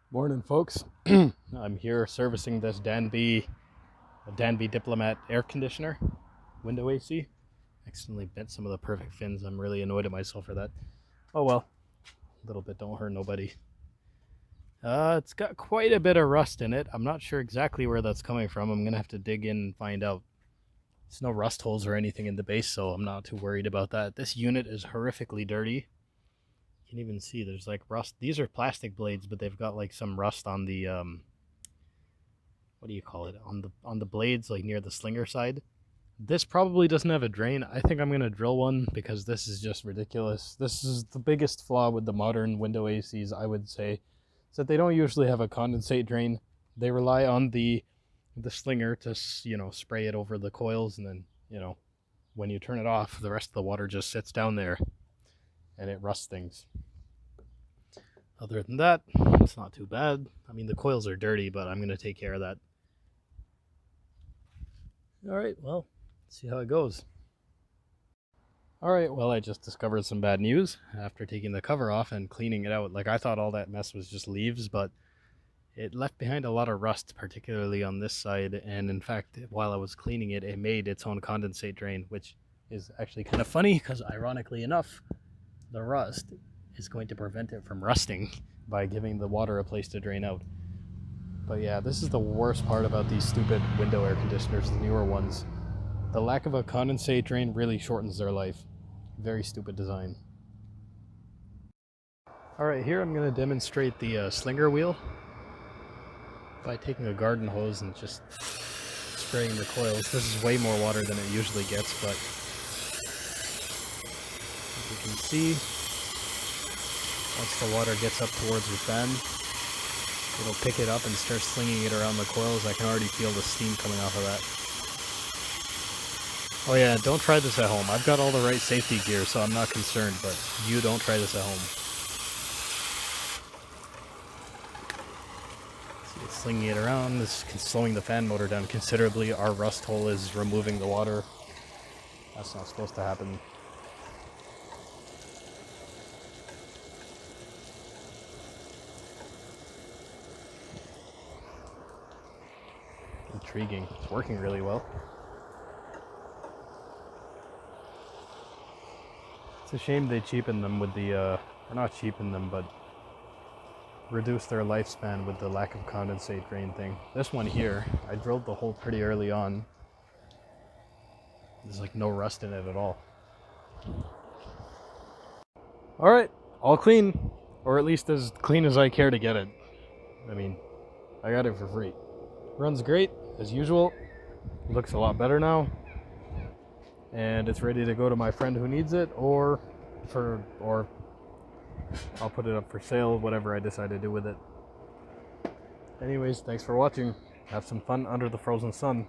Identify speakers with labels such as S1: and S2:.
S1: Morning, folks. I'm here servicing this Danby Diplomat air conditioner, window AC. Accidentally bent some of the perfect fins. I'm really annoyed at myself for that. Oh well, a little bit don't hurt nobody. It's got quite a bit of rust in it. I'm not sure exactly where that's coming from. I'm gonna have to dig in and find out. There's no rust holes or anything in the base, so I'm not too worried about that. This unit is horrifically dirty. You can even see there's like rust. These are plastic blades, but they've got like some rust on the what do you call it, on the blades, like near the slinger side. This probably doesn't have a drain. I think I'm gonna drill one because this is just ridiculous. This is the biggest flaw with the modern window ACs, I would say, is that they don't usually have a condensate drain. They rely on the slinger to spray it over the coils, and then when you turn it off, the rest of the water just sits down there and it rusts things. Other than that, it's not too bad. I mean, the coils are dirty, but I'm going to take care of that. Alright, well, see how it goes. Alright, well, I just discovered some bad news after taking the cover off and cleaning it out. Like, I thought all that mess was just leaves, but it left behind a lot of rust, particularly on this side. And in fact, while I was cleaning it, it made its own condensate drain, which is actually kind of funny because, ironically enough, the rust is going to prevent it from rusting by giving the water a place to drain out. But yeah, this is the worst part about these stupid window air conditioners, the newer ones. The lack of a condensate drain really shortens their life. Very stupid design. Alright, here I'm going to demonstrate the slinger wheel by taking a garden hose and just spraying the coils. This is way more water than it usually gets, but as you can see, once the water gets up towards your fan, it'll pick it up and start slinging it around the coils. I can already feel the steam coming off of that. Oh yeah, don't try this at home. I've got all the right safety gear, so I'm not concerned, but you don't try this at home. See, it's slinging it around. This is slowing the fan motor down considerably. Our rust hole is removing the water. That's not supposed to happen. Intriguing. It's working really well. It's a shame they cheapen them with the, or not cheapen them, but reduce their lifespan with the lack of condensate drain thing. This one here, I drilled the hole pretty early on. There's like no rust in it at all. Alright, all clean. Or at least as clean as I care to get it. I mean, I got it for free. Runs great, as usual. Looks a lot better now. And it's ready to go to my friend who needs it, or I'll put it up for sale, whatever I decide to do with it. Anyways, thanks for watching. Have some fun under the frozen sun.